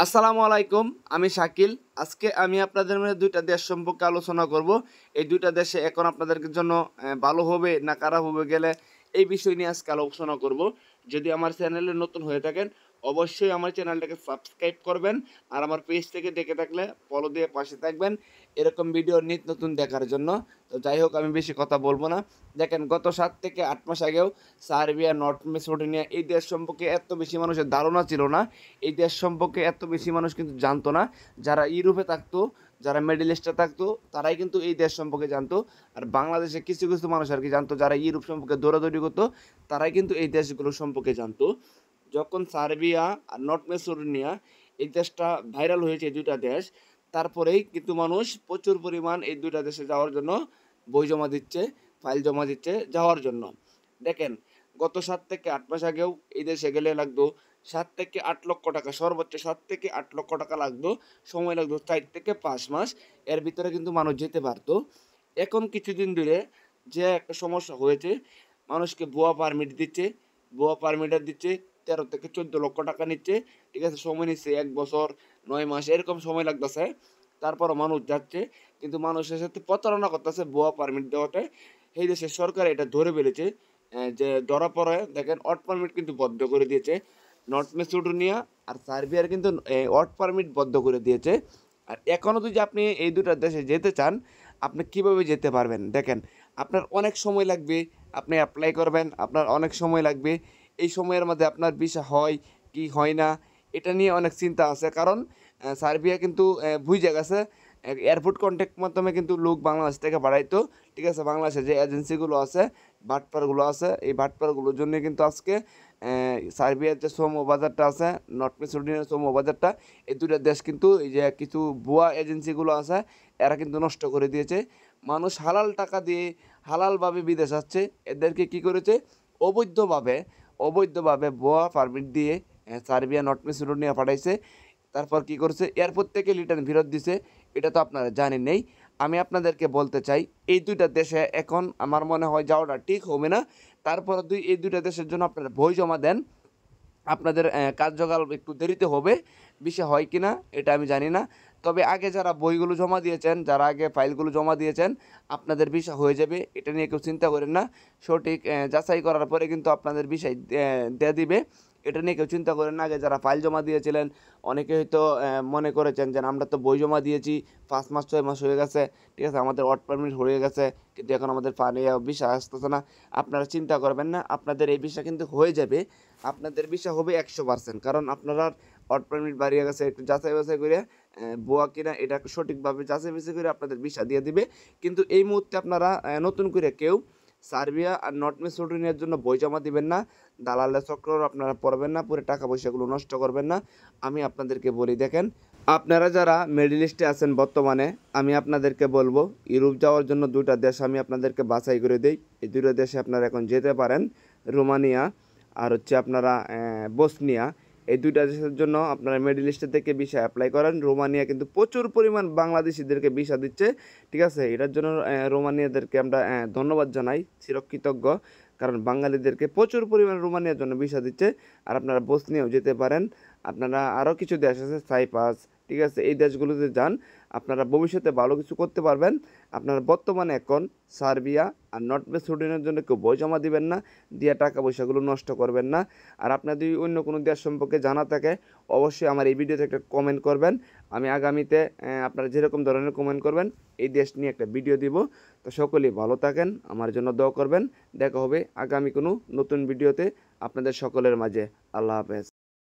আসসালামু আলাইকুম, আমি শাকিল। আজকে আমি আপনাদের মধ্যে দুইটা দেশ সম্পর্কে আলোচনা করব। এই দুইটা দেশে এখন আপনাদের জন্য ভালো হবে না খারাপ হবে গেলে এই বিষয় নিয়ে আজকে আলোচনা করব। যদি আমার চ্যানেলে নতুন হয়ে থাকেন অবশ্যই আমার চ্যানেলটাকে সাবস্ক্রাইব করবেন, আর আমার পেজ থেকে দেখে থাকলে ফলো দিয়ে পাশে থাকবেন এরকম ভিডিও নিত্য নতুন দেখার জন্য। তো যাই হোক, আমি বেশি কথা বলবো না। দেখেন, গত 7 থেকে 8 মাস আগেও সার্বিয়া, নর্থ মেসিডোনিয়া এই দেশ সম্পর্কে এত বেশি মানুষের ধারণা ছিল না। এই দেশ সম্পর্কে এত বেশি মানুষ কিন্তু জানতো না। যারা ইউরোপে থাকতো, যারা মিডল ইস্টে থাকতো, তারাই কিন্তু এই দেশ সম্পর্কে জানতো। আর বাংলাদেশে কিছু কিছু মানুষ আর কি জানতো, যারা ইউরোপ সম্পর্কে দৌড়াদৌড়ি করতো, তারাই কিন্তু এই দেশগুলো সম্পর্কে জানতো। যখন সার্বিয়া আর নর্থ মেসিডোনিয়া এই দেশটা ভাইরাল হয়েছে, এই দুইটা দেশ, তারপরেই কিন্তু মানুষ প্রচুর পরিমাণ এই দুইটা দেশে যাওয়ার জন্য বই জমা দিচ্ছে, ফাইল জমা দিচ্ছে যাওয়ার জন্য। দেখেন, গত 7 থেকে 8 মাস আগেও এই দেশে গেলে লাগতো 7 থেকে 8 লক্ষ টাকা, সর্বোচ্চ 7 থেকে 8 লক্ষ টাকা লাগতো। সময় লাগতো 4 থেকে 5 মাস। এর ভিতরে কিন্তু মানুষ যেতে পারতো। এখন কিছুদিন ধরে যে একটা সমস্যা হয়েছে, মানুষকে ভুয়া পারমিট দিচ্ছে, ভুয়া পারমিটার দিচ্ছে, 13 থেকে 14 লক্ষ টাকা নিচ্ছে। ঠিক আছে, সময় নিচ্ছে 1 বছর 9 মাস এরকম সময় লাগতেছে। তারপরও মানুষ যাচ্ছে, কিন্তু মানুষের সাথে প্রতারণা করতেছে ভুয়া পারমিট দেওয়াতে। এই দেশের সরকার এটা ধরে ফেলেছে, যে ধরা পড়ে। দেখেন, ওয়ার্ক পারমিট কিন্তু বন্ধ করে দিয়েছে। নর্থ মেসিডোনিয়া আর সার্বিয়ার কিন্তু ওয়ার্ক পারমিট বন্ধ করে দিয়েছে। আর এখনও যদি আপনি এই দুটো দেশে যেতে চান, আপনি কিভাবে যেতে পারবেন? দেখেন, আপনার অনেক সময় লাগবে, আপনি অ্যাপ্লাই করবেন, আপনার অনেক সময় লাগবে। এই সময়ের মধ্যে আপনার ভিসা হয় কি হয় না, এটা নিয়ে অনেক চিন্তা আছে। কারণ সার্বিয়া কিন্তু বুঝে গেছে, এয়ারপোর্ট কন্ট্যাক্ট মাধ্যমে কিন্তু লোক বাংলাদেশ থেকে বাড়াইতো। ঠিক আছে, বাংলাদেশে যে এজেন্সিগুলো আছে, বাটপারগুলো আছে, এই বাটপারগুলোর জন্য কিন্তু আজকে সার্বিয়ার যে শ্রম বাজারটা আছে, নর্থ মেসিডোনিয়ার শ্রম বাজারটা, এই দুটা দেশ কিন্তু এই যে কিছু ভুয়া এজেন্সিগুলো আছে, এরা কিন্তু নষ্ট করে দিয়েছে। মানুষ হালাল টাকা দিয়ে হালালভাবে বিদেশ আসছে, এদেরকে কি করেছে, অবৈধভাবে অবৈধভাবে ভুয়া পারমিট দিয়ে সার্বিয়া, নর্থ মেসিডোনিয়া পাঠাইছে। তারপর কি করছে, এয়ারপোর্ট থেকে রিটার্ন ফেরত দিছে। এটা তো আপনারা জানেন নেই। আমি আপনাদেরকে বলতে চাই, এই দুইটা দেশে এখন আমার মনে হয় যাওয়াটা ঠিক হবে না। তারপর এই দুইটা দেশের জন্য আপনারা বই জমা দেন। আপনাদের কার্যকাল একটু দেরিতে হবে, বিষয় হয় কি না এটা আমি জানি না। তবে আগে যারা বইগুলো জমা দিয়েছেন, যারা আগে ফাইলগুলো জমা দিয়েছেন, আপনাদের বিষয় হয়ে যাবে, এটা নিয়ে কেউ চিন্তা করেন না। সঠিক যাচাই করার পরে কিন্তু আপনাদের বিষয় দিয়ে দিবে, এটা নিয়ে কেউ চিন্তা করেন না। আগে যারা ফাইল জমা দিয়েছিলেন, অনেকে হয়তো মনে করেছেন যে আমরা তো বই জমা দিয়েছি, 5 মাস 6 মাস হয়ে গেছে, ঠিক আছে, আমাদের ওয়ার্ক পারমিট হয়ে গেছে, কিন্তু এখন আমাদের ভিসা আসতেছে না। আপনারা চিন্তা করবেন না, আপনাদের এই ভিসা কিন্তু হয়ে যাবে। আপনাদের ভিসা হবে 100%, কারণ আপনারা ওয়ার্ক পারমিট বাড়িয়ে গেছে, একটু যাচাই বাছাই করে ভুয়া কিনা এটা সঠিকভাবে যাচাই বাছাই করে আপনাদের ভিসা দিয়ে দিবে। কিন্তু এই মুহূর্তে আপনারা নতুন করে কেউ সার্বিয়া আর নর্থ মেসিডোনিয়ার জন্য বই জমা দিবেন না। দালালের চক্র আপনারা পড়বেন না, পুরো টাকা পয়সাগুলো নষ্ট করবেন না। আমি আপনাদেরকে বলি, দেখেন, আপনারা যারা মিডল ইস্টে আছেন বর্তমানে, আমি আপনাদেরকে বলবো, ইউরোপ যাওয়ার জন্য দুইটা দেশ আমি আপনাদেরকে বাছাই করে দিই। এই দুটো দেশে আপনারা এখন যেতে পারেন, রোমানিয়া আর হচ্ছে আপনারা বসনিয়া। এই দুইটা দেশের জন্য আপনারা মিডল ইস্টের থেকে ভিসা অ্যাপ্লাই করেন। রোমানিয়া কিন্তু প্রচুর পরিমাণ বাংলাদেশিদেরকে ভিসা দিচ্ছে। ঠিক আছে, এটার জন্য রোমানিয়াদেরকে আমরা ধন্যবাদ জানাই, চিরকৃতজ্ঞ। কারণ বাঙালিদেরকে প্রচুর পরিমাণ রোমানিয়ার জন্য ভিসা দিচ্ছে। আর আপনারা বসনিয়াও যেতে পারেন। আপনারা আরও কিছু দেশ আছে, সাইপ্রাস, ঠিক আছে, এই দেশগুলোতে যান, আপনারা ভবিষ্যতে ভালো কিছু করতে পারবেন। আপনারা বর্তমানে এখন সার্বিয়া আর নর্থ মেসিডোনিয়ার জন্য কেউ বই জমা দিবেন না, দিয়ে টাকা পয়সাগুলো নষ্ট করবেন না। আর আপনার যদি অন্য কোনো দেশ সম্পর্কে জানা থাকে, অবশ্যই আমার এই ভিডিওতে একটা কমেন্ট করবেন। আমি আগামীতে আপনারা যেরকম ধরনের কমেন্ট করবেন, এই দেশ নিয়ে একটা ভিডিও দিব। তো সকলেই ভালো থাকেন, আমার জন্য দোয়া করবেন। দেখা হবে আগামী কোনো নতুন ভিডিওতে আপনাদের সকলের মাঝে। আল্লাহ হাফেজ।